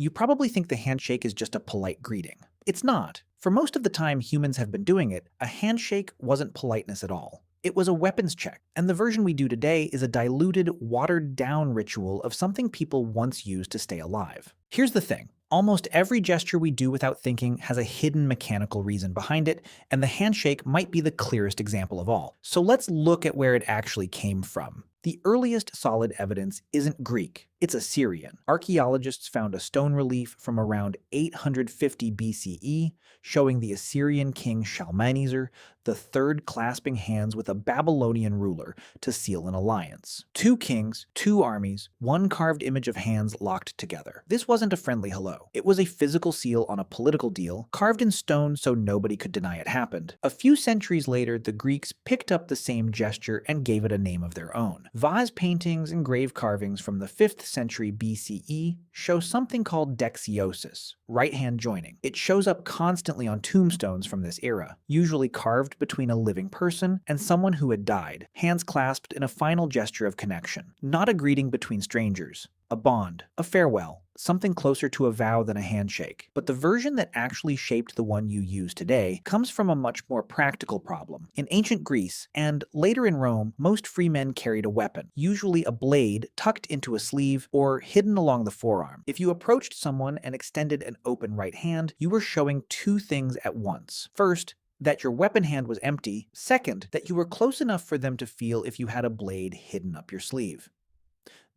You probably think the handshake is just a polite greeting. It's not. For most of the time humans have been doing it, a handshake wasn't politeness at all. It was a weapons check, and the version we do today is a diluted, watered-down ritual of something people once used to stay alive. Here's the thing. Almost every gesture we do without thinking has a hidden mechanical reason behind it, and the handshake might be the clearest example of all. So let's look at where it actually came from. The earliest solid evidence isn't Greek, it's Assyrian. Archaeologists found a stone relief from around 850 BCE showing the Assyrian king Shalmaneser III clasping hands with a Babylonian ruler to seal an alliance. Two kings, two armies, one carved image of hands locked together. This wasn't a friendly hello. It was a physical seal on a political deal, carved in stone so nobody could deny it happened. A few centuries later, the Greeks picked up the same gesture and gave it a name of their own. Vase paintings and grave carvings from the 5th century BCE show something called dexiosis, right-hand joining. It shows up constantly on tombstones from this era, usually carved between a living person and someone who had died, hands clasped in a final gesture of connection. Not a greeting between strangers, a bond, a farewell, something closer to a vow than a handshake. But the version that actually shaped the one you use today comes from a much more practical problem. In ancient Greece, and later in Rome, most free men carried a weapon, usually a blade tucked into a sleeve or hidden along the forearm. If you approached someone and extended an open right hand, you were showing two things at once. First, that your weapon hand was empty. Second, that you were close enough for them to feel if you had a blade hidden up your sleeve.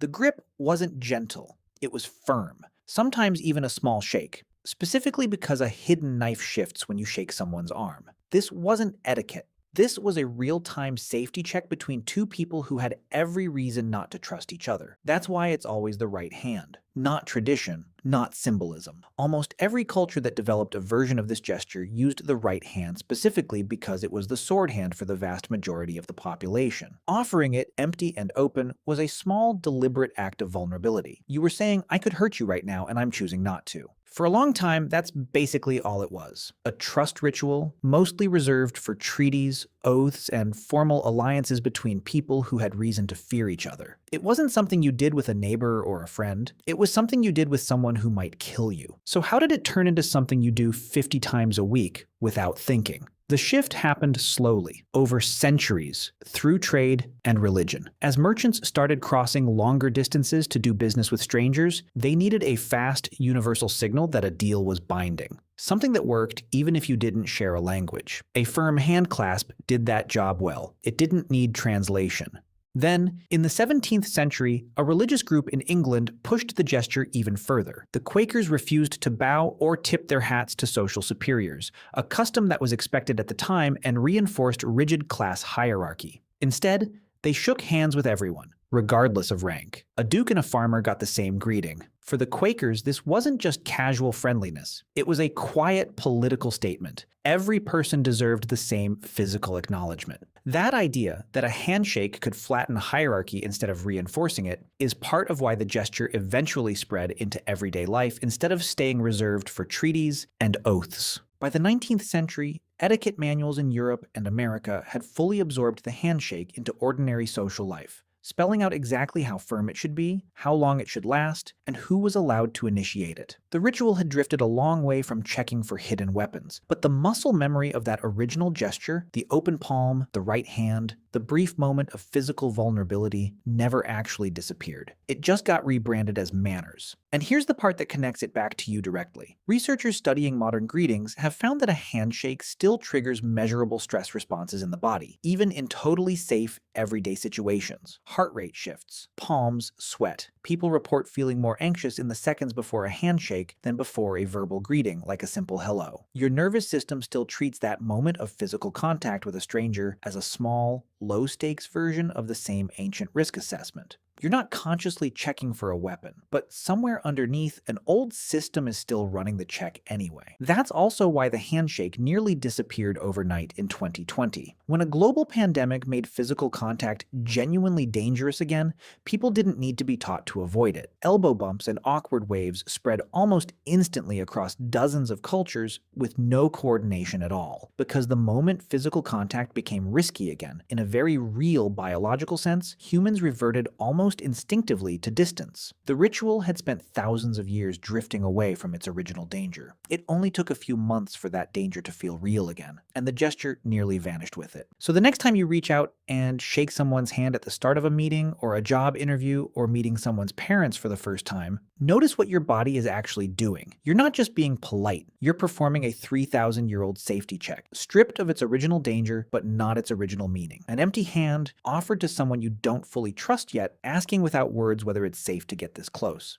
The grip wasn't gentle, it was firm, sometimes even a small shake, specifically because a hidden knife shifts when you shake someone's arm. This wasn't etiquette. This was a real-time safety check between two people who had every reason not to trust each other. That's why it's always the right hand. Not tradition, not symbolism. Almost every culture that developed a version of this gesture used the right hand specifically because it was the sword hand for the vast majority of the population. Offering it, empty and open, was a small, deliberate act of vulnerability. You were saying, I could hurt you right now and I'm choosing not to. For a long time, that's basically all it was. A trust ritual, mostly reserved for treaties, oaths, and formal alliances between people who had reason to fear each other. It wasn't something you did with a neighbor or a friend. It was something you did with someone who might kill you. So how did it turn into something you do 50 times a week without thinking? The shift happened slowly, over centuries, through trade and religion. As merchants started crossing longer distances to do business with strangers, they needed a fast, universal signal that a deal was binding. Something that worked even if you didn't share a language. A firm hand clasp did that job well. It didn't need translation. Then, in the 17th century, a religious group in England pushed the gesture even further. The Quakers refused to bow or tip their hats to social superiors, a custom that was expected at the time and reinforced rigid class hierarchy. Instead, they shook hands with everyone, regardless of rank. A duke and a farmer got the same greeting. For the Quakers, this wasn't just casual friendliness. It was a quiet political statement. Every person deserved the same physical acknowledgement. That idea that a handshake could flatten hierarchy instead of reinforcing it is part of why the gesture eventually spread into everyday life instead of staying reserved for treaties and oaths. By the 19th century, etiquette manuals in Europe and America had fully absorbed the handshake into ordinary social life, spelling out exactly how firm it should be, how long it should last, and who was allowed to initiate it. The ritual had drifted a long way from checking for hidden weapons, but the muscle memory of that original gesture, the open palm, the right hand, the brief moment of physical vulnerability, never actually disappeared. It just got rebranded as manners. And here's the part that connects it back to you directly. Researchers studying modern greetings have found that a handshake still triggers measurable stress responses in the body, even in totally safe, everyday situations. Heart rate shifts, palms sweat. People report feeling more anxious in the seconds before a handshake than before a verbal greeting, like a simple hello. Your nervous system still treats that moment of physical contact with a stranger as a small, low-stakes version of the same ancient risk assessment. You're not consciously checking for a weapon, but somewhere underneath, an old system is still running the check anyway. That's also why the handshake nearly disappeared overnight in 2020. When a global pandemic made physical contact genuinely dangerous again, people didn't need to be taught to avoid it. Elbow bumps and awkward waves spread almost instantly across dozens of cultures with no coordination at all. Because the moment physical contact became risky again, in a very real biological sense, humans reverted almost almost instinctively to distance. The ritual had spent thousands of years drifting away from its original danger. It only took a few months for that danger to feel real again, and the gesture nearly vanished with it. So the next time you reach out and shake someone's hand at the start of a meeting, or a job interview, or meeting someone's parents for the first time, notice what your body is actually doing. You're not just being polite, you're performing a 3,000-year-old safety check, stripped of its original danger, but not its original meaning. An empty hand, offered to someone you don't fully trust yet, asking without words whether it's safe to get this close.